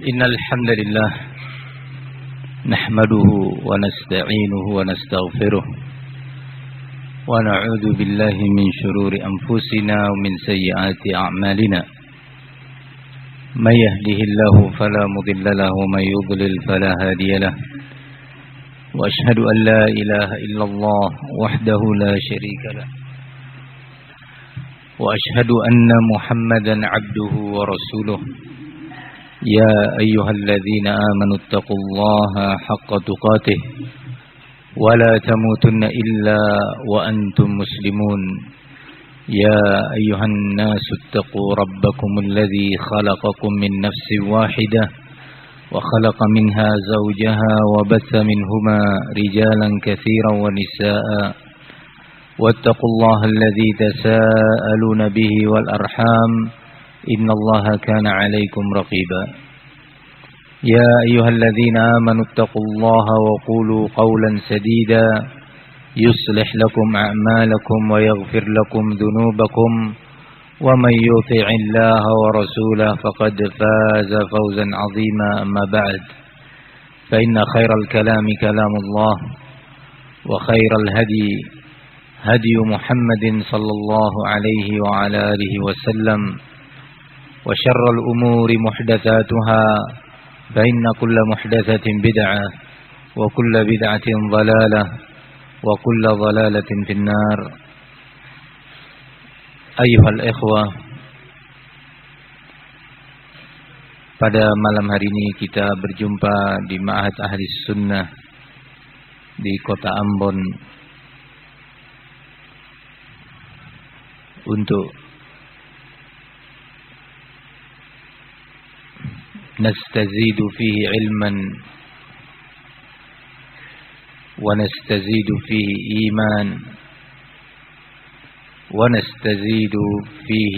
إن الحمد لله نحمده ونستعينه ونستغفره ونعوذ بالله من شرور أنفسنا ومن سيئات أعمالنا من يهده الله فلا مضل له ومن يضلل فلا هادي له وأشهد أن لا إله إلا الله وحده لا شريك له وأشهد أن محمدا عبده ورسوله يا أيها الذين آمنوا اتقوا الله حق تقاته ولا تموتن إلا وأنتم مسلمون يا أيها الناس اتقوا ربكم الذي خلقكم من نفس واحدة وخلق منها زوجها وبث منهما رجالا كثيرا ونساء واتقوا الله الذي تساءلون به والأرحام إن الله كان عليكم رقيبا يا أيها الذين آمنوا اتقوا الله وقولوا قولا سديدا يصلح لكم أعمالكم ويغفر لكم ذنوبكم ومن يطع الله ورسوله فقد فاز فوزا عظيما أما بعد فإن خير الكلام كلام الله وخير الهدي هدي محمد صلى الله عليه وعلى آله وسلم وشر الأمور محدثاتها فإن كل محدثة بدعة وكل بدعة ضلالة وكل ضلالة في النار. أيها الإخوة, pada malam hari ini kita berjumpa di Ma'had Ahli Sunnah di kota Ambon untuk نستزيد فيه علما ونستزيد فيه إيمان ونستزيد فيه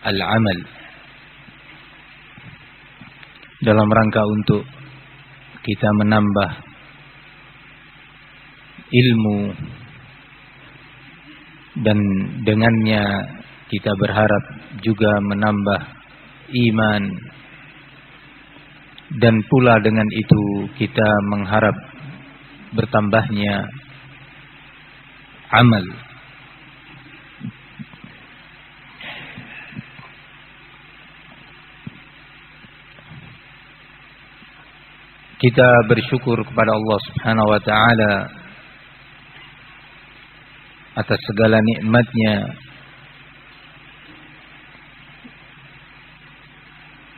العمل, dalam rangka untuk kita menambah ilmu dan dengannya kita berharap juga menambah iman, dan pula dengan itu kita mengharap bertambahnya amal. Kita bersyukur kepada Allah Subhanahu wa taala atas segala nikmat-Nya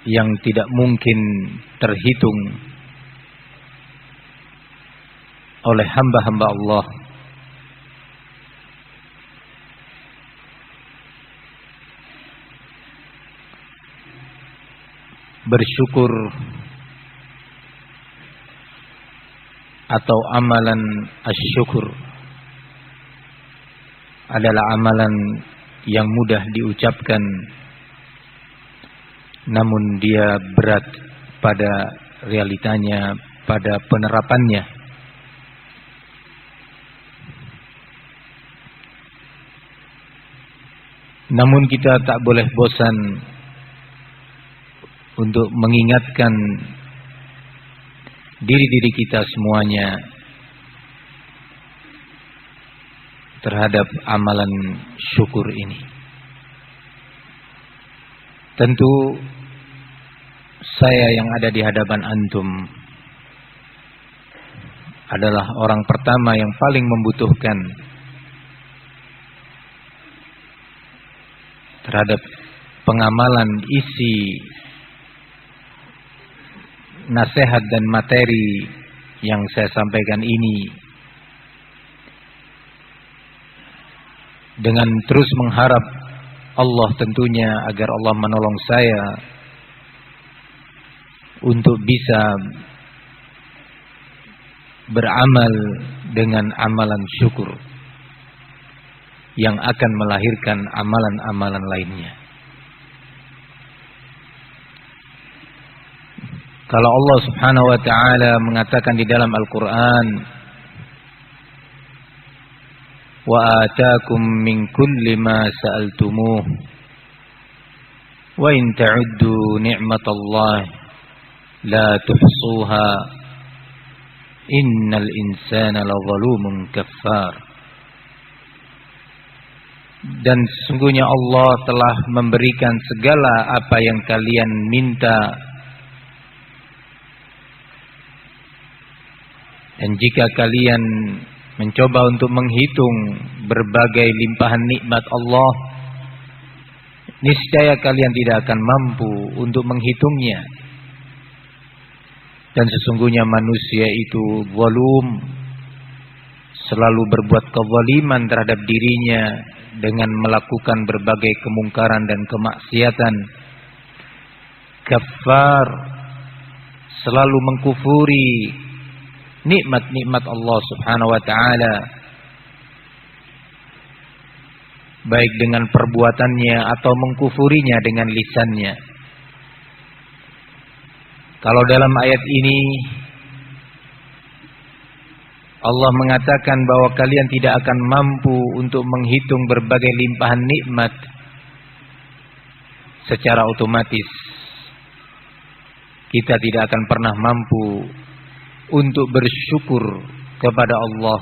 yang tidak mungkin terhitung oleh hamba-hamba Allah. Bersyukur atau amalan asyukur adalah amalan yang mudah diucapkan, namun dia berat pada realitanya, pada penerapannya. Namun kita tak boleh bosan untuk mengingatkan diri-diri kita semuanya terhadap amalan syukur ini. Tentu saya yang ada di hadapan antum adalah orang pertama yang paling membutuhkan terhadap pengamalan isi nasihat dan materi yang saya sampaikan ini, dengan terus mengharap Allah tentunya agar Allah menolong saya untuk bisa beramal dengan amalan syukur yang akan melahirkan amalan-amalan lainnya. Kalau Allah Subhanahu wa taala mengatakan di dalam Al-Qur'an, wa ataakum min kulli ma sa'altumuh, Wa in ta'uddu ni'matallahi la tuhsuha innal insana lazalumun kaffar. Dan sesungguhnya Allah telah memberikan segala apa yang kalian minta. Dan jika kalian mencoba untuk menghitung berbagai limpahan nikmat Allah, niscaya kalian tidak akan mampu untuk menghitungnya. Dan sesungguhnya manusia itu zalim, selalu berbuat kezaliman terhadap dirinya dengan melakukan berbagai kemungkaran dan kemaksiatan. Kafar, selalu mengkufuri nikmat-nikmat Allah Subhanahu wa taala, baik dengan perbuatannya atau mengkufurinya dengan lisannya. Kalau dalam ayat ini Allah mengatakan bahwa kalian tidak akan mampu untuk menghitung berbagai limpahan nikmat, secara otomatis kita tidak akan pernah mampu untuk bersyukur kepada Allah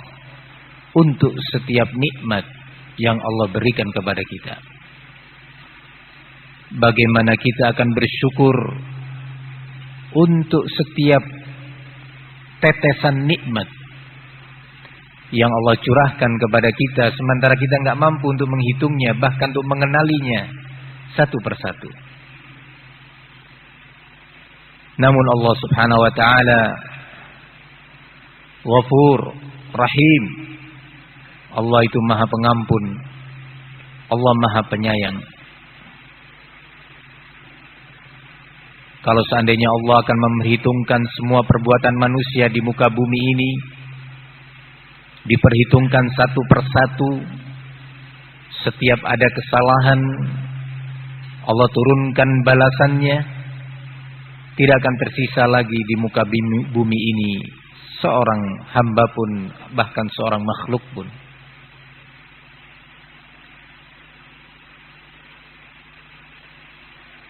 untuk setiap nikmat yang Allah berikan kepada kita. Bagaimana kita akan bersyukur untuk setiap tetesan nikmat yang Allah curahkan kepada kita, sementara kita enggak mampu untuk menghitungnya, bahkan untuk mengenalinya satu persatu. Namun Allah Subhanahu wa taala Ghafur Rahim. Allah itu Maha Pengampun, Allah Maha Penyayang. Kalau seandainya Allah akan memperhitungkan semua perbuatan manusia di muka bumi ini, diperhitungkan satu persatu, setiap ada kesalahan Allah turunkan balasannya, tidak akan tersisa lagi di muka bumi ini seorang hamba pun, bahkan seorang makhluk pun.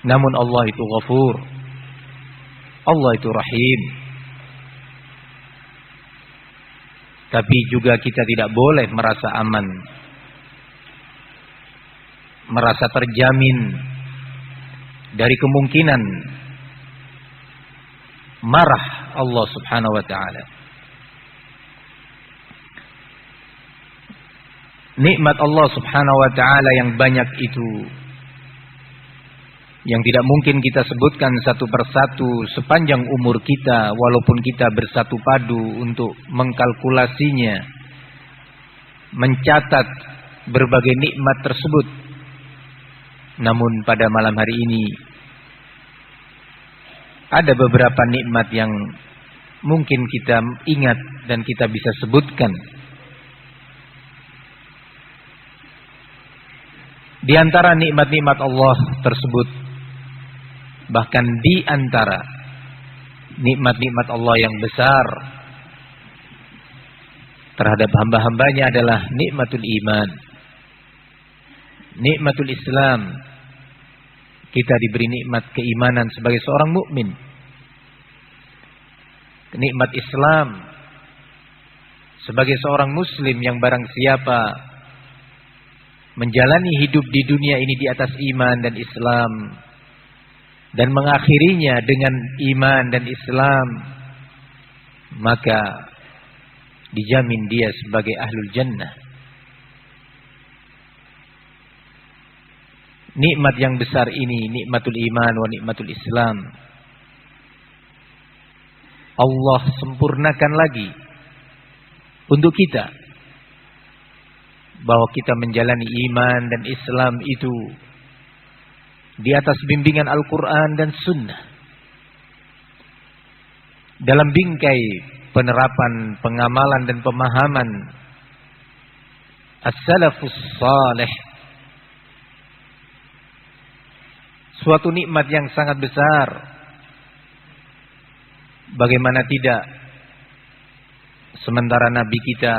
Namun Allah itu Ghafur, Allah itu Rahim. Tapi juga kita tidak boleh merasa aman, merasa terjamin dari kemungkinan marah Allah Subhanahu wa taala. Nikmat Allah Subhanahu wa taala yang banyak itu, yang tidak mungkin kita sebutkan satu persatu sepanjang umur kita, walaupun kita bersatu padu untuk mengkalkulasinya, mencatat berbagai nikmat tersebut. Namun pada malam hari ini ada beberapa nikmat yang mungkin kita ingat dan kita bisa sebutkan. Di antara nikmat-nikmat Allah tersebut, bahkan di antara nikmat-nikmat Allah yang besar terhadap hamba-hambanya adalah nikmatul iman, nikmatul Islam. Kita diberi nikmat keimanan sebagai seorang mukmin. Nikmat Islam sebagai seorang muslim yang barang siapa menjalani hidup di dunia ini di atas iman dan Islam dan mengakhirinya dengan iman dan Islam, maka dijamin dia sebagai ahlul jannah. Nikmat yang besar ini, nikmatul iman wa nikmatul Islam, Allah sempurnakan lagi untuk kita, bahwa kita menjalani iman dan Islam itu di atas bimbingan Al-Quran dan Sunnah, dalam bingkai penerapan, pengamalan dan pemahaman as-salafus salih. Suatu nikmat yang sangat besar. Bagaimana tidak, sementara Nabi kita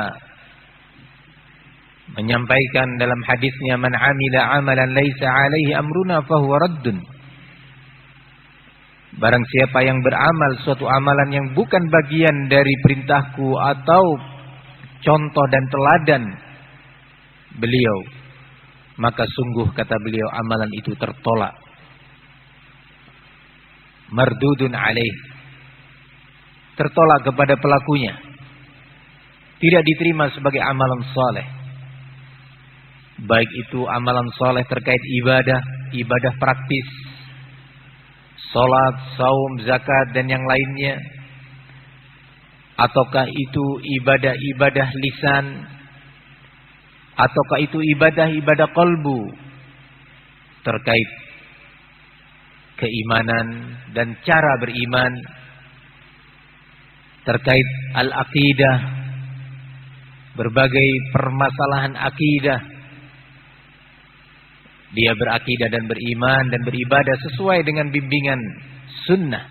menyampaikan dalam hadisnya, man amila amalan laisa alaihi amruna fahuwa raddun. Barang siapa yang beramal suatu amalan yang bukan bagian dari perintahku atau contoh dan teladan beliau, maka sungguh kata beliau amalan itu tertolak. Mardudun alaih, tertolak kepada pelakunya, tidak diterima sebagai amalan saleh. Baik itu amalan saleh terkait ibadah praktis, salat, saum, zakat dan yang lainnya, ataukah itu ibadah-ibadah lisan, ataukah itu ibadah-ibadah qalbu terkait keimanan dan cara beriman, terkait al-aqidah, berbagai permasalahan akidah. Dia berakidah dan beriman dan beribadah sesuai dengan bimbingan sunnah,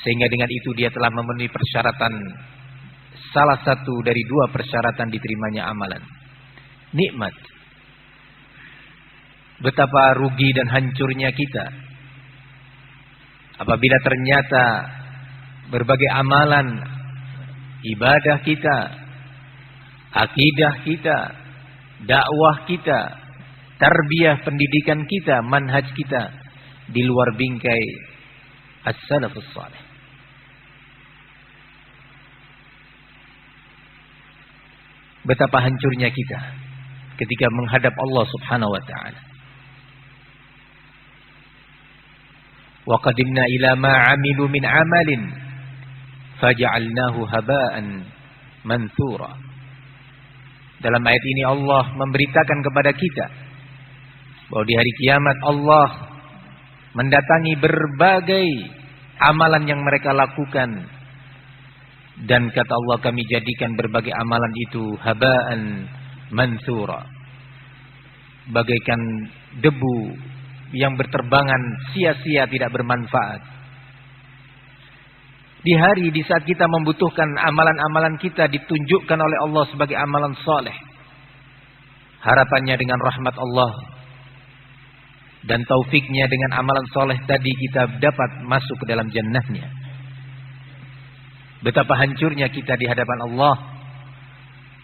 sehingga dengan itu dia telah memenuhi persyaratan, salah satu dari dua persyaratan diterimanya amalan. Nikmat. Betapa rugi dan hancurnya kita apabila ternyata berbagai amalan ibadah kita, akidah kita, dakwah kita, tarbiyah pendidikan kita, manhaj kita di luar bingkai as-salafus salih. Betapa hancurnya kita ketika menghadap Allah Subhanahu wa taala. Wa qadimna ila ma 'amilu min 'amalin faj'alnahu haba'an manthura. Dalam ayat ini Allah memberitakan kepada kita bahwa di hari kiamat Allah mendatangi berbagai amalan yang mereka lakukan, dan kata Allah, kami jadikan berbagai amalan itu haba'an manthura, bagaikan debu yang berterbangan sia-sia, tidak bermanfaat. Di hari di saat kita membutuhkan amalan-amalan kita ditunjukkan oleh Allah sebagai amalan soleh, harapannya dengan rahmat Allah dan taufiknya dengan amalan soleh tadi kita dapat masuk ke dalam jannahnya. Betapa hancurnya kita di hadapan Allah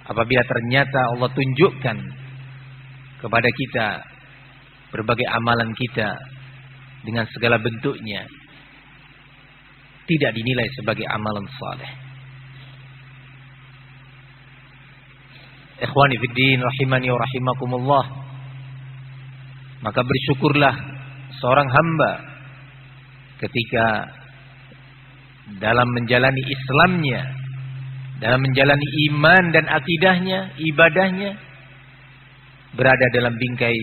apabila ternyata Allah tunjukkan kepada kita berbagai amalan kita dengan segala bentuknya tidak dinilai sebagai amalan saleh. Ikhwani fiddin rahimani wa rahimakumullah. Maka bersyukurlah seorang hamba ketika dalam menjalani Islamnya, dalam menjalani iman dan akidahnya, ibadahnya, berada dalam bingkai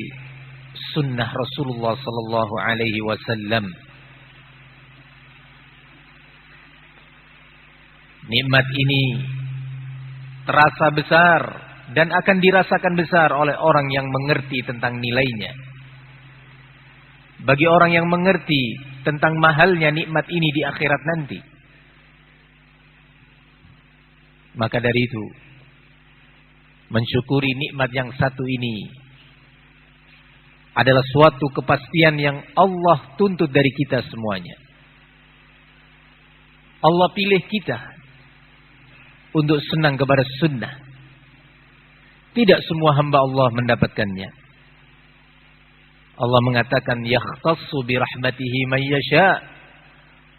sunnah Rasulullah sallallahu alaihi wasallam. Nikmat ini terasa besar dan akan dirasakan besar oleh orang yang mengerti tentang nilainya. Bagi orang yang mengerti tentang mahalnya nikmat ini di akhirat nanti. Maka dari itu, mensyukuri nikmat yang satu ini adalah suatu kepastian yang Allah tuntut dari kita semuanya. Allah pilih kita untuk senang kepada sunnah. Tidak semua hamba Allah mendapatkannya. Allah mengatakan yakhtassu bi rahmatihi man yasha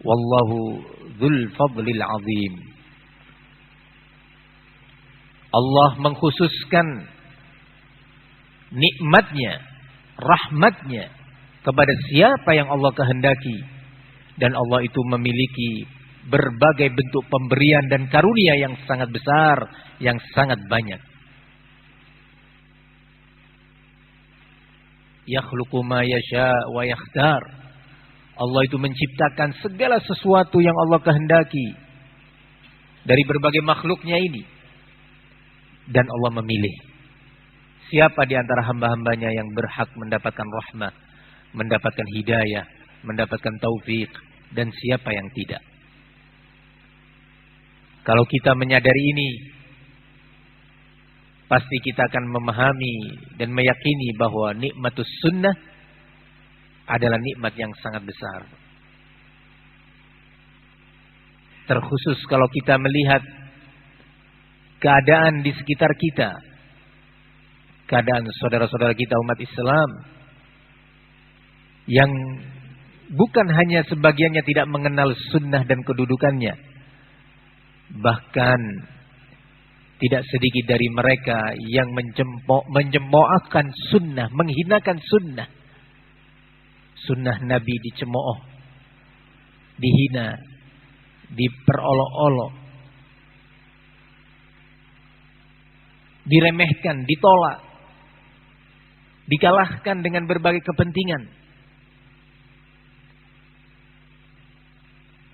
wallahu dzul fadlil azim. Allah mengkhususkan nikmatnya, rahmatnya kepada siapa yang Allah kehendaki, dan Allah itu memiliki berbagai bentuk pemberian dan karunia yang sangat besar, yang sangat banyak. Yakhluqu ma yasha wa yakhtar. Allah itu menciptakan segala sesuatu yang Allah kehendaki dari berbagai makhluknya ini, dan Allah memilih siapa di antara hamba-hambanya yang berhak mendapatkan rahmah, mendapatkan hidayah, mendapatkan taufik, dan siapa yang tidak. Kalau kita menyadari ini, pasti kita akan memahami dan meyakini bahwa nikmatus sunnah adalah nikmat yang sangat besar. Terkhusus kalau kita melihat keadaan di sekitar kita, keadaan saudara-saudara kita umat Islam yang bukan hanya sebagiannya tidak mengenal sunnah dan kedudukannya, bahkan tidak sedikit dari mereka yang mencemoohkan sunnah, menghinakan sunnah. Sunnah Nabi dicemooh, dihina, diperolok-olok, diremehkan, ditolak, dikalahkan dengan berbagai kepentingan.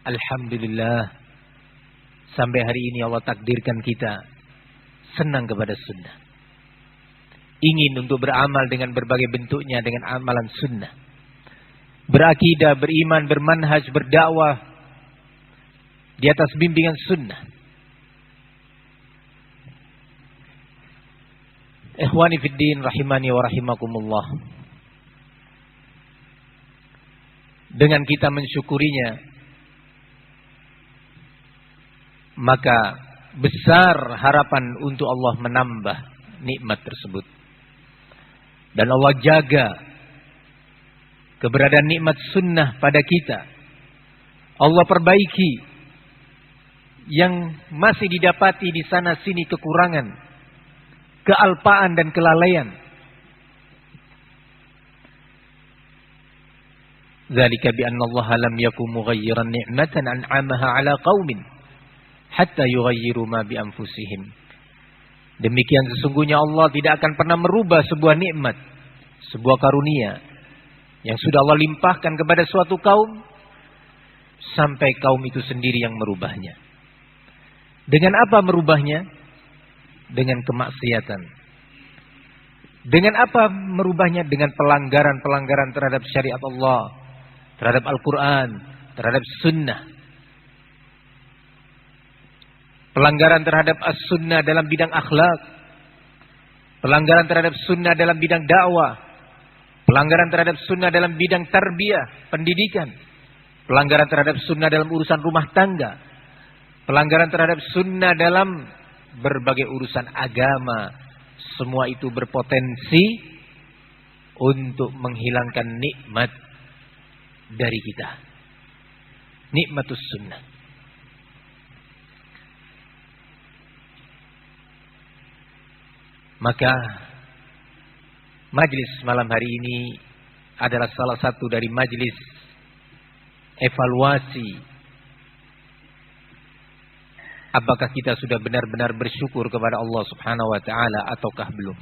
Alhamdulillah, sampai hari ini Allah takdirkan kita senang kepada sunnah, ingin untuk beramal dengan berbagai bentuknya, dengan amalan sunnah, berakidah, beriman, bermanhaj, berdakwah di atas bimbingan sunnah. Ikhwani fid din rahimani wa rahimakumullah. Dengan kita mensyukurinya, maka besar harapan untuk Allah menambah nikmat tersebut. Dan Allah jaga keberadaan nikmat sunnah pada kita. Allah perbaiki yang masih didapati di sana sini kekurangan, kealpaan dan kelalaian. Dzalika bi anna Allah lam yakun mughayyiran ni'matan an'amaha 'ala qaumin hatta yughayyiru ma bi anfusihim. Demikian sesungguhnya Allah tidak akan pernah merubah sebuah nikmat, sebuah karunia yang sudah Allah limpahkan kepada suatu kaum sampai kaum itu sendiri yang merubahnya. Dengan apa merubahnya? Dengan kemaksiatan. Dengan apa merubahnya? Dengan pelanggaran-pelanggaran terhadap syariat Allah, terhadap Al-Quran, terhadap sunnah. Pelanggaran terhadap as-sunnah dalam bidang akhlak, pelanggaran terhadap sunnah dalam bidang dakwah, pelanggaran terhadap sunnah dalam bidang tarbiyah, pendidikan, pelanggaran terhadap sunnah dalam urusan rumah tangga, pelanggaran terhadap sunnah dalam berbagai urusan agama. Semua itu berpotensi untuk menghilangkan nikmat dari kita, nikmatus sunnah. Maka majlis malam hari ini adalah salah satu dari majlis evaluasi. Apakah kita sudah benar-benar bersyukur kepada Allah Subhanahu wa taala ataukah belum?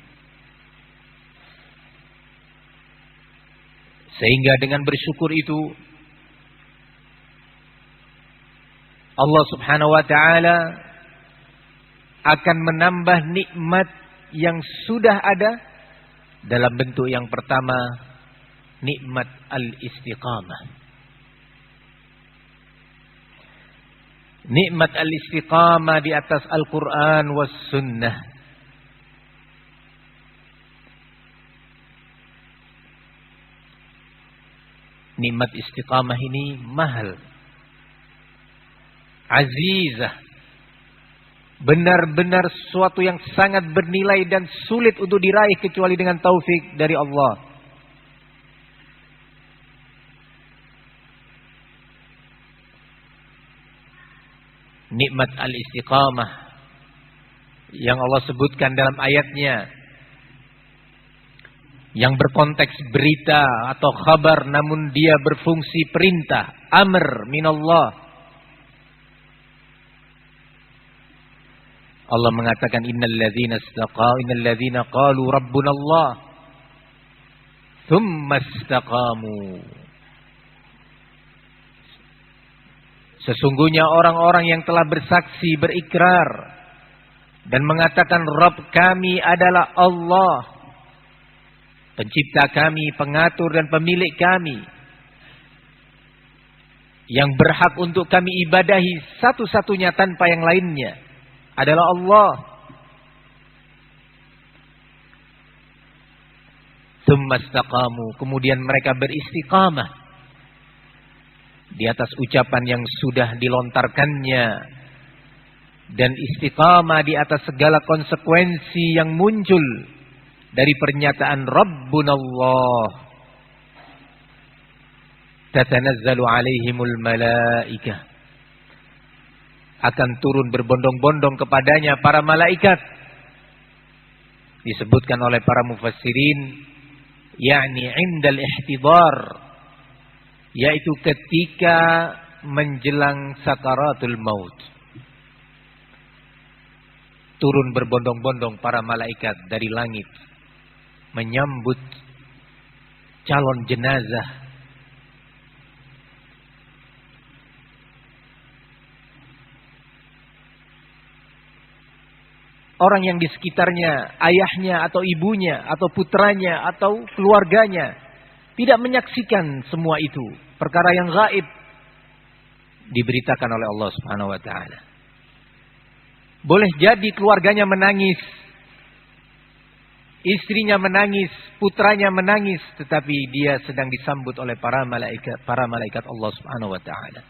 Sehingga dengan bersyukur itu Allah Subhanahu wa taala akan menambah nikmat yang sudah ada dalam bentuk yang pertama, nikmat al-istiqamah. Nikmat al-istiqamah di atas Al-Quran was sunnah. Nikmat istiqamah ini mahal, azizah, benar-benar sesuatu yang sangat bernilai dan sulit untuk diraih kecuali dengan taufik dari Allah. Nikmat al-istiqamah yang Allah sebutkan dalam ayatnya, yang berkonteks berita atau khabar namun dia berfungsi perintah, amr minallah. Allah mengatakan innal ladzina qalu rabbunallah tsumma istaqamu. Sesungguhnya orang-orang yang telah bersaksi, berikrar dan mengatakan Rabb kami adalah Allah, pencipta kami, pengatur dan pemilik kami, yang berhak untuk kami ibadahi satu-satunya tanpa yang lainnya adalah Allah. Tsumma istaqamu, kemudian mereka beristiqamah. di atas ucapan yang sudah dilontarkannya, dan istiqamah di atas segala konsekuensi yang muncul dari pernyataan Rabbunallah. Tatanazzalu alaihimul malaikah, akan turun berbondong-bondong kepadanya para malaikat. Disebutkan oleh para mufassirin, yakni indal ihtidar, yaitu ketika menjelang sakaratul maut. Turun berbondong-bondong para malaikat dari langit menyambut calon jenazah. Orang yang di sekitarnya, ayahnya atau ibunya atau putranya atau keluarganya tidak menyaksikan semua itu, perkara yang gaib, diberitakan oleh Allah Subhanahu wa taala. Boleh jadi keluarganya menangis, istrinya menangis, putranya menangis, tetapi dia sedang disambut oleh para malaikat Allah Subhanahu wa taala.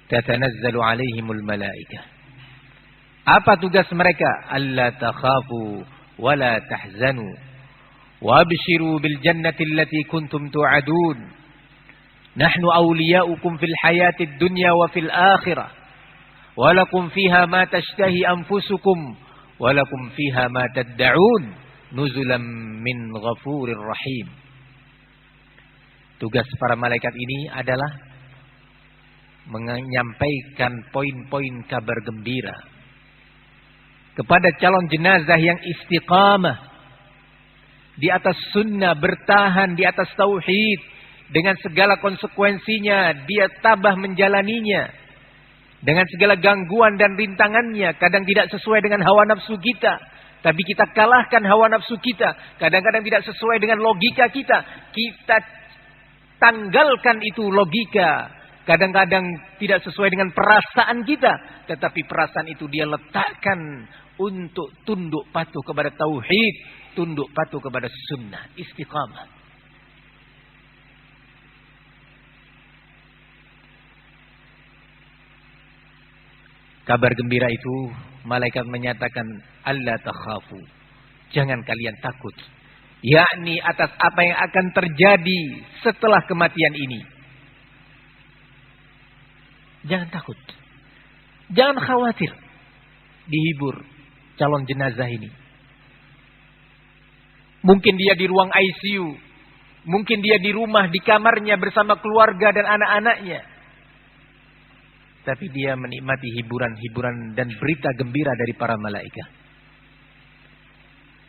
Tatanazzalu alaihimul malaikah. Apa tugas mereka? Alla takhafu wa la tahzanu wa abshiru bil jannati allati kuntum tu'adun. Nahnu awliya'ukum fil hayatid dunya wa fil akhirah. Wa lakum fiha ma tashtahi anfusukum wa lakum fiha ma tad'un nuzulan min ghafurir rahim. Tugas para malaikat ini adalah menyampaikan poin-poin kabar gembira kepada calon jenazah yang istiqamah di atas sunnah, bertahan di atas tauhid dengan segala konsekuensinya, dia tabah menjalaninya dengan segala gangguan dan rintangannya. Kadang tidak sesuai dengan hawa nafsu kita, tapi kita kalahkan hawa nafsu kita. Kadang-kadang tidak sesuai dengan logika kita, kita tanggalkan itu logika. Kadang-kadang tidak sesuai dengan perasaan kita, tetapi perasaan itu dia letakkan untuk tunduk patuh kepada tauhid, tunduk patuh kepada sunnah, istiqamah. Kabar gembira itu, malaikat menyatakan, alla takhafu, jangan kalian takut, yakni atas apa yang akan terjadi setelah kematian ini. Jangan takut, jangan khawatir, dihibur calon jenazah ini. Mungkin dia di ruang ICU, mungkin dia di rumah, di kamarnya bersama keluarga dan anak-anaknya, tapi dia menikmati hiburan-hiburan dan berita gembira dari para malaikat.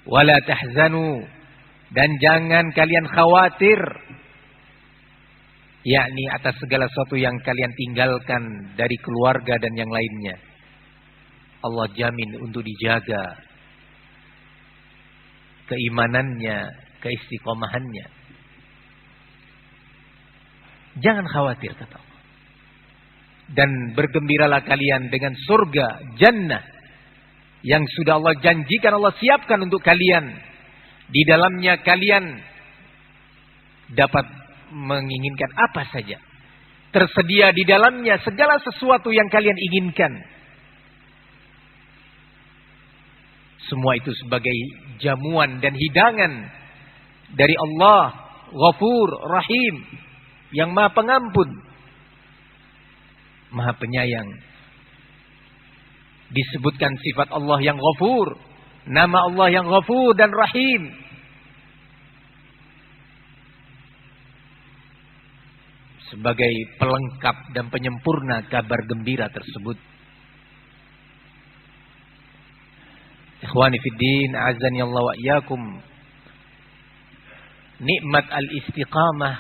Wala tahzanu, dan jangan kalian khawatir, yakni atas segala sesuatu yang kalian tinggalkan dari keluarga dan yang lainnya. Allah jamin untuk dijaga keimanannya, keistiqomahannya. Jangan khawatir, kata Allah. Dan bergembiralah kalian dengan surga, jannah, yang sudah Allah janjikan, Allah siapkan untuk kalian. Di dalamnya kalian dapat menginginkan apa saja. Tersedia di dalamnya segala sesuatu yang kalian inginkan. Semua itu sebagai jamuan dan hidangan dari Allah, Ghafur, Rahim, yang Maha Pengampun, Maha Penyayang. Disebutkan sifat Allah yang Ghafur, nama Allah yang Ghafur dan Rahim. Sebagai pelengkap dan penyempurna kabar gembira tersebut. Ikhwani fiddin, a'azzani Allah wa iyyakum. Nikmat al-istiqamah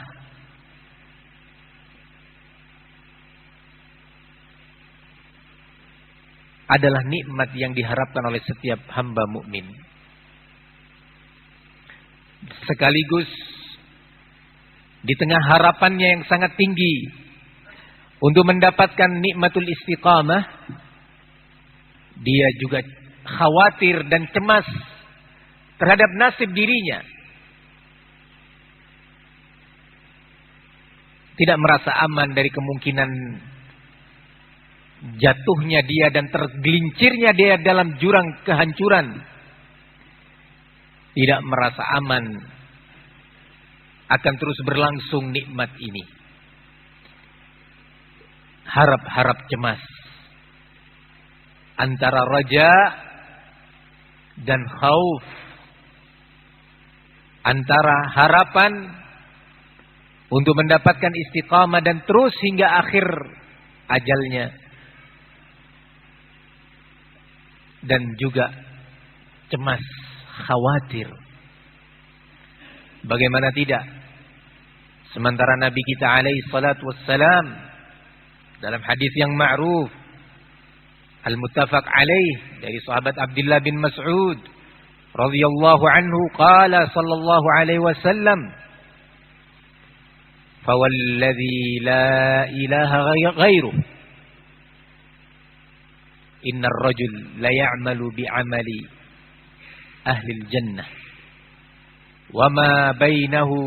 adalah nikmat yang diharapkan oleh setiap hamba mukmin. Sekaligus di tengah harapannya yang sangat tinggi untuk mendapatkan nikmatul istiqamah, dia juga khawatir dan cemas terhadap nasib dirinya. tidak merasa aman dari kemungkinan jatuhnya dia dan tergelincirnya dia dalam jurang kehancuran. Tidak merasa aman akan terus berlangsung nikmat ini. Harap-harap cemas antara raja dan khauf, antara harapan untuk mendapatkan istiqamah dan terus hingga akhir ajalnya, dan juga cemas, khawatir. Bagaimana tidak? Sementara Nabi kita alaihi salatu wassalam dalam hadis yang ma'ruf al-muttafaq alaih dari sahabat Abdullah bin Mas'ud radhiyallahu anhu qala sallallahu alaihi wasallam, fawalladzi la ilaha ghairuh innar rajul la ya'malu bi'amali ahli al-jannah wa ma bainahu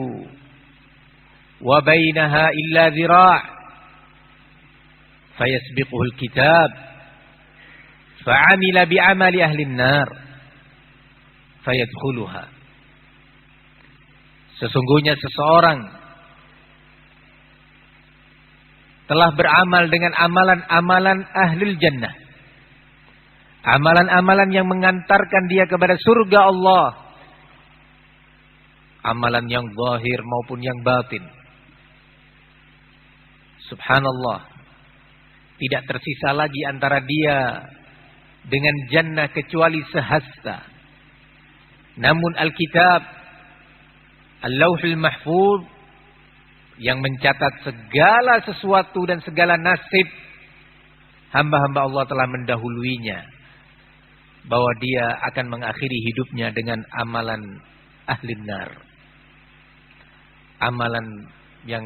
wa bainaha illa dhira' fayasbiquhu al-kitab fa'amila bi'amali ahli an-nar fayadkhuluha. Sesungguhnya seseorang telah beramal dengan amalan-amalan ahlul jannah, amalan-amalan yang mengantarkan dia kepada surga Allah, amalan yang zahir maupun yang batin. Subhanallah, tidak tersisa lagi antara dia dengan jannah kecuali sehasta. Namun Alkitab, Al-Lauhul Mahfuz yang mencatat segala sesuatu dan segala nasib hamba-hamba Allah telah mendahuluinya, bahwa dia akan mengakhiri hidupnya dengan amalan ahli nar, amalan yang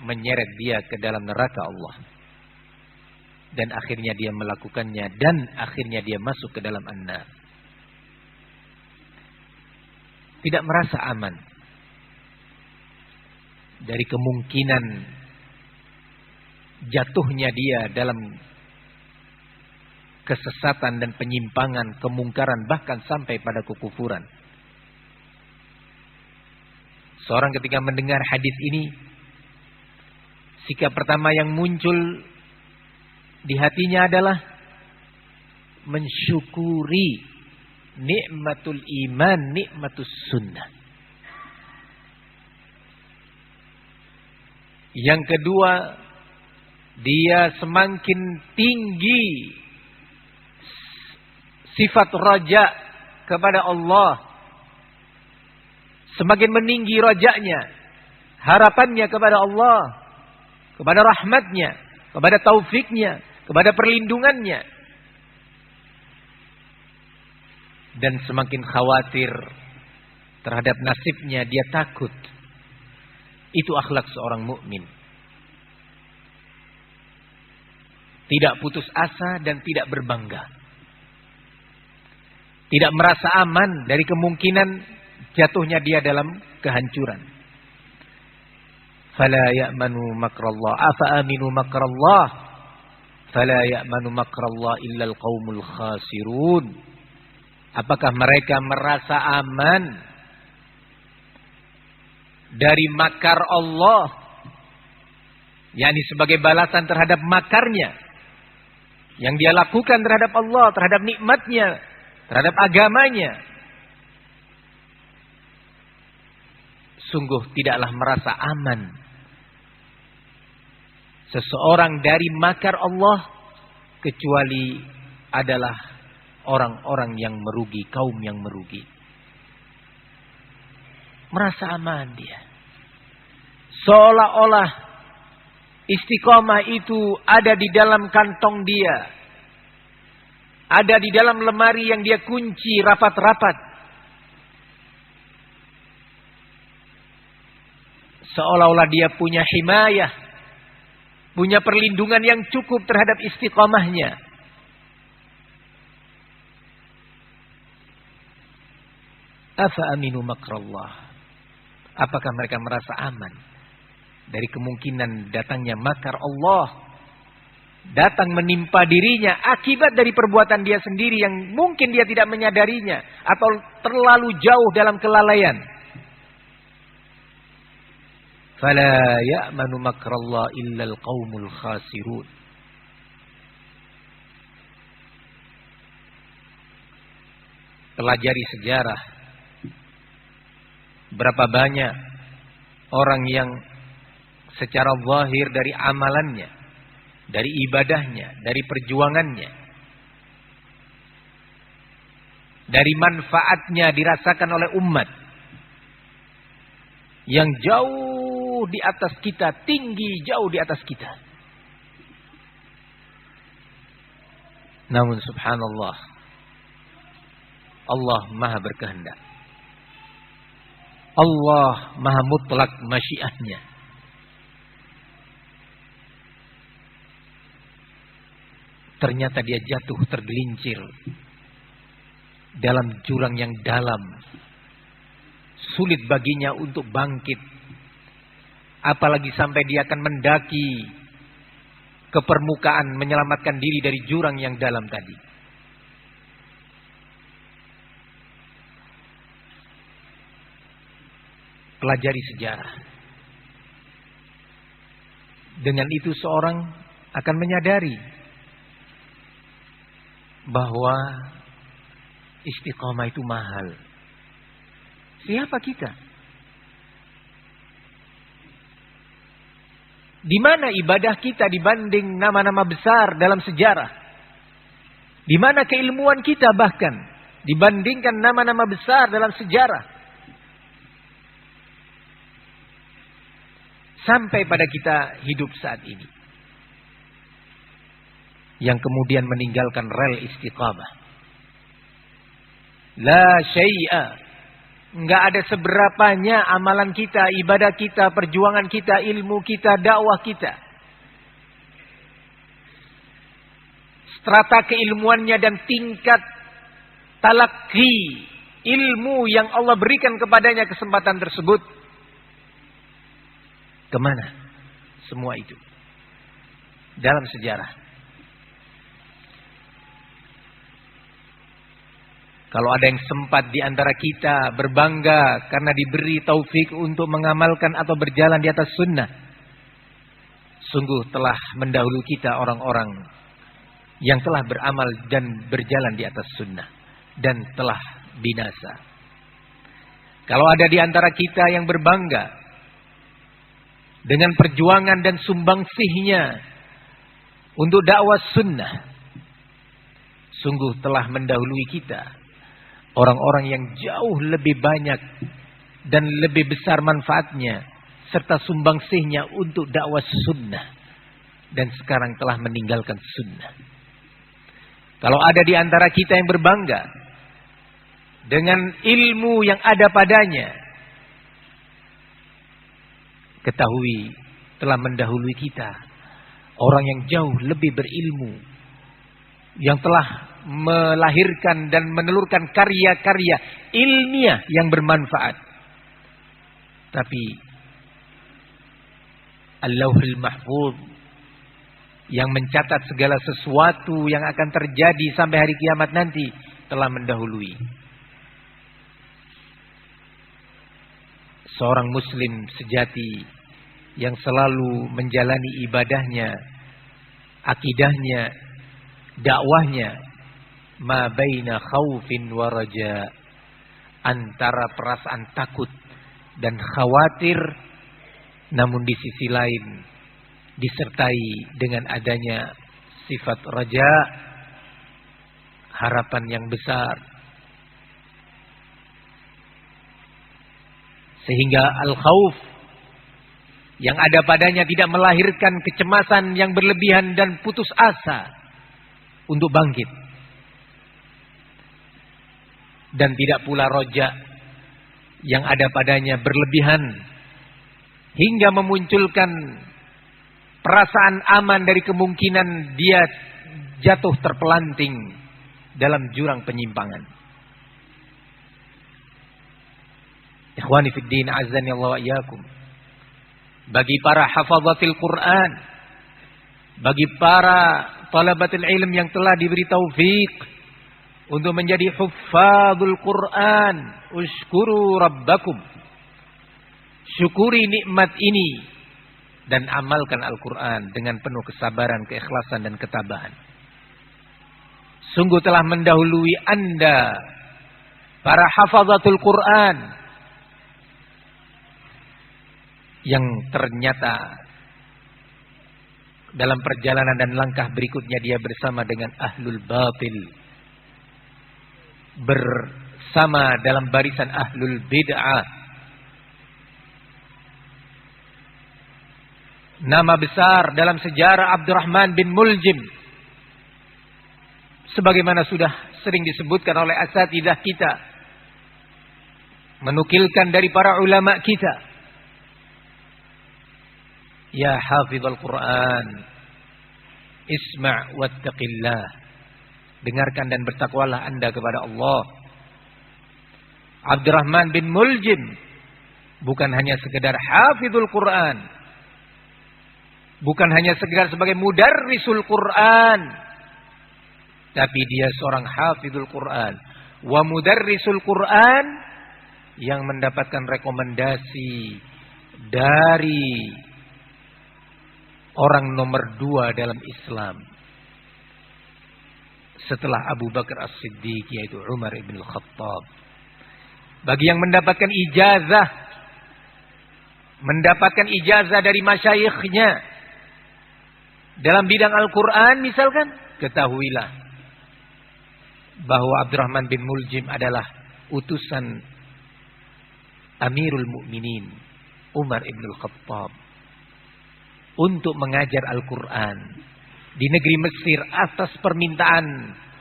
menyeret dia ke dalam neraka Allah, dan akhirnya dia melakukannya dan akhirnya dia masuk ke dalam an-nar. Tidak merasa aman dari kemungkinan jatuhnya dia dalam kesesatan dan penyimpangan, kemungkaran, bahkan sampai pada kekufuran. Seorang ketika mendengar hadis ini, sikap pertama yang muncul di hatinya adalah mensyukuri nikmatul iman, nikmatus sunnah. Yang kedua, dia semakin tinggi sifat raja kepada Allah, semakin meninggi rajanya, harapannya kepada Allah, kepada rahmatnya, kepada taufiknya, kepada perlindungannya, dan semakin khawatir terhadap nasibnya, dia takut. Itu akhlak seorang mukmin. Tidak putus asa dan tidak berbangga. Tidak merasa aman dari kemungkinan jatuhnya dia dalam kehancuran. Fala ya'manu makrallah, afa aminu makrallah, fala ya'manu makrallah illal qaumul khasirun. Apakah mereka merasa aman dari makar Allah, yakni sebagai balasan terhadap makarnya yang dia lakukan terhadap Allah, terhadap nikmatnya, terhadap agamanya? Sungguh tidaklah merasa aman seseorang dari makar Allah kecuali adalah orang-orang yang merugi, kaum yang merugi. Merasa aman dia, seolah-olah istiqomah itu ada di dalam kantong dia, ada di dalam lemari yang dia kunci rapat-rapat. Seolah-olah dia punya himayah, punya perlindungan yang cukup terhadap istiqomahnya. Afa aminu makrallah. Apakah mereka merasa aman dari kemungkinan datangnya makar Allah datang menimpa dirinya akibat dari perbuatan dia sendiri yang mungkin dia tidak menyadarinya atau terlalu jauh dalam kelalaian. Fala ya'manu makrallah illal qaumul khasirun. Pelajari sejarah. Berapa banyak orang yang secara zahir dari amalannya, dari ibadahnya, dari perjuangannya, dari manfaatnya dirasakan oleh umat yang jauh di atas kita, tinggi jauh di atas kita. Namun subhanallah, Allah maha berkehendak. Allah maha mutlak masyiatnya. Ternyata dia jatuh tergelincir dalam jurang yang dalam. Sulit baginya untuk bangkit. Apalagi sampai dia akan mendaki ke permukaan menyelamatkan diri dari jurang yang dalam tadi. Pelajari sejarah. Dengan itu seorang akan menyadari bahwa istiqamah itu mahal. Siapa kita? Di mana ibadah kita dibanding nama-nama besar dalam sejarah? Di mana keilmuan kita bahkan dibandingkan nama-nama besar dalam sejarah? Sampai pada kita hidup saat ini. Yang kemudian meninggalkan rel istiqamah. La syai'a. Enggak ada seberapanya amalan kita, ibadah kita, perjuangan kita, ilmu kita, dakwah kita. Strata keilmuannya dan tingkat talaqi ilmu yang Allah berikan kepadanya kesempatan tersebut. Kemana semua itu? Dalam sejarah. Kalau ada yang sempat di antara kita berbangga karena diberi taufik untuk mengamalkan atau berjalan di atas sunnah, sungguh telah mendahului kita orang-orang yang telah beramal dan berjalan di atas sunnah dan telah binasa. Kalau ada di antara kita yang berbangga dengan perjuangan dan sumbangsihnya untuk dakwah sunnah, sungguh telah mendahului kita orang-orang yang jauh lebih banyak dan lebih besar manfaatnya serta sumbangsihnya untuk dakwah sunnah dan sekarang telah meninggalkan sunnah. Kalau ada di antara kita yang berbangga dengan ilmu yang ada padanya, ketahui telah mendahului kita orang yang jauh lebih berilmu, yang telah melahirkan dan menelurkan karya-karya ilmiah yang bermanfaat. Tapi Al-Lauhul Mahfuz yang mencatat segala sesuatu yang akan terjadi sampai hari kiamat nanti telah mendahului. Seorang muslim sejati yang selalu menjalani ibadahnya, akidahnya, dakwahnya, ma baina khaufin wa raja, antara perasaan takut dan khawatir, namun di sisi lain disertai dengan adanya sifat raja, harapan yang besar. Sehingga al-khauf yang ada padanya tidak melahirkan kecemasan yang berlebihan dan putus asa untuk bangkit. Dan tidak pula roja yang ada padanya berlebihan hingga memunculkan perasaan aman dari kemungkinan dia jatuh terpelanting dalam jurang penyimpangan. Ikhwani fid din, azani Allah wa iyyakum. bagi para hafazatil Quran, bagi para talabatul ilm yang telah diberi taufik untuk menjadi huffazul Quran, ushkuru rabbakum. Syukuri nikmat ini dan amalkan Al-Quran dengan penuh kesabaran, keikhlasan dan ketabahan. Sungguh telah mendahului Anda para hafazatul Quran yang ternyata dalam perjalanan dan langkah berikutnya dia bersama dengan ahlul batil, bersama dalam barisan ahlul bid'ah. Nama besar dalam sejarah Abdurrahman bin Muljim, sebagaimana sudah sering disebutkan oleh asatidzah kita, menukilkan dari para ulama kita. Ya hafizal Quran, isma' wattaqillah. Dengarkan dan bertakwalah Anda kepada Allah. Abdurrahman bin Muljim bukan hanya sekedar hafizul Quran, bukan hanya sekedar sebagai mudarrisul Quran, tapi dia seorang hafizul Quran wa mudarrisul Quran yang mendapatkan rekomendasi dari orang nomor 2 dalam Islam setelah Abu Bakar As-Siddiq, yaitu Umar ibn Khattab. Bagi yang mendapatkan ijazah dari masyayikhnya dalam bidang Al-Quran misalkan, ketahuilah bahwa Abdurrahman bin Muljim adalah utusan Amirul Mukminin Umar ibn Khattab untuk mengajar Al-Quran di negeri Mesir atas permintaan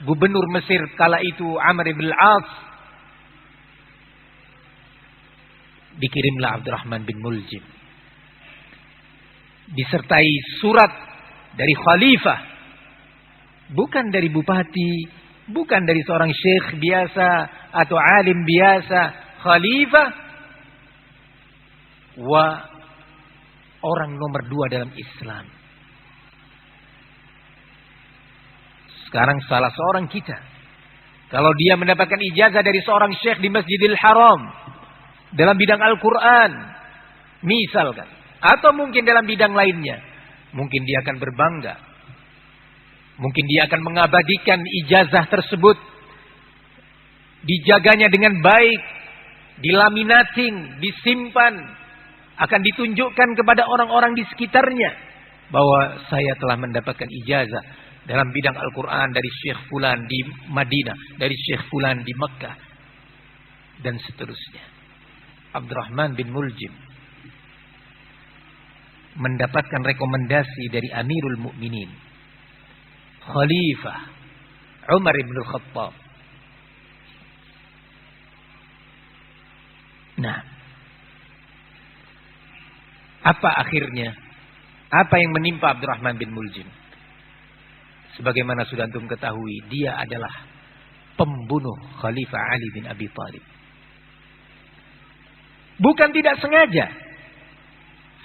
gubernur Mesir kala itu Amr ibn al-As. Dikirimlah Abdurrahman bin Muljim disertai surat dari khalifah, bukan dari bupati, bukan dari seorang syekh biasa atau alim biasa, khalifah wa orang nomor 2 dalam Islam. Sekarang salah seorang kita, kalau dia mendapatkan ijazah dari seorang syekh di Masjidil Haram dalam bidang Al-Quran misalkan, atau mungkin dalam bidang lainnya, mungkin dia akan berbangga. Mungkin dia akan mengabadikan ijazah tersebut, dijaganya dengan baik, dilaminating, disimpan, akan ditunjukkan kepada orang-orang di sekitarnya bahwa saya telah mendapatkan ijazah dalam bidang Al-Quran dari Syekh Fulan di Madinah, dari Syekh Fulan di Mekah, dan seterusnya. Abdurrahman bin Muljim mendapatkan rekomendasi dari Amirul Mukminin Khalifah Umar ibn Khattab. Nah, apa akhirnya? Apa yang menimpa Abdurrahman bin Muljim? Sebagaimana sudah antum ketahui, dia adalah pembunuh Khalifah Ali bin Abi Thalib. Bukan tidak sengaja.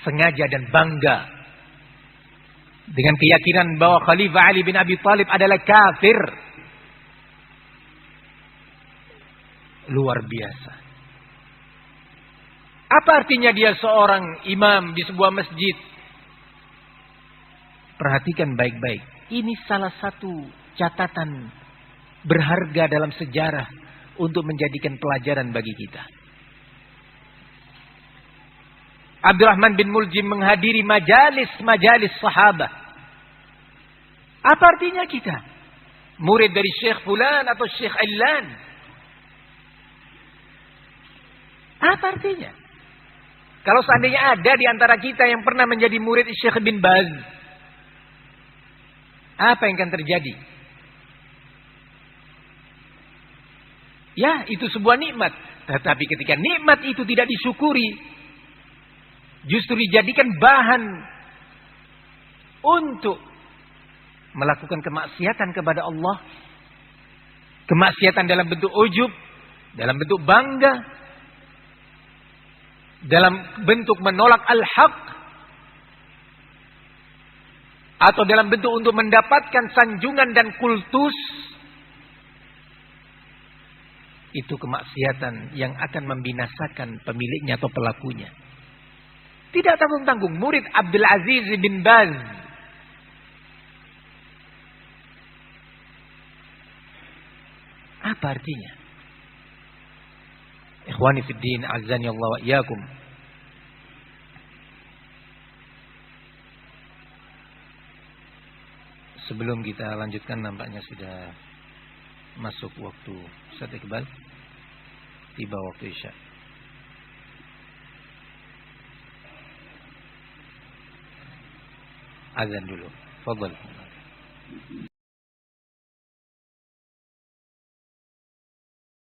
Sengaja dan bangga dengan keyakinan bahwa Khalifah Ali bin Abi Thalib adalah kafir. Luar biasa. Apa artinya dia seorang imam di sebuah masjid? Perhatikan baik-baik. Ini salah satu catatan berharga dalam sejarah untuk menjadikan pelajaran bagi kita. Abdurrahman bin Muljim menghadiri majalis sahabat. Apa artinya kita? Murid dari Syekh Fulan atau Syekh Illan. Apa artinya? Kalau seandainya ada di antara kita yang pernah menjadi murid Syekh bin Baz, apa yang akan terjadi? Ya, itu sebuah nikmat. Tetapi ketika nikmat itu tidak disyukuri, justru dijadikan bahan untuk melakukan kemaksiatan kepada Allah. Kemaksiatan dalam bentuk ujub, dalam bentuk bangga, dalam bentuk menolak al-haq, atau dalam bentuk untuk mendapatkan sanjungan dan kultus, itu kemaksiatan yang akan membinasakan pemiliknya atau pelakunya. Tidak tanggung-tanggung. Murid Abdul Aziz bin Baz, apa artinya? Ikhwani fid din, azani Allah wa iyyakum. Sebelum kita lanjutkan, nampaknya sudah masuk waktu Ustaz Iqbal. Tiba waktu Isya. Azan dulu. Fadhal.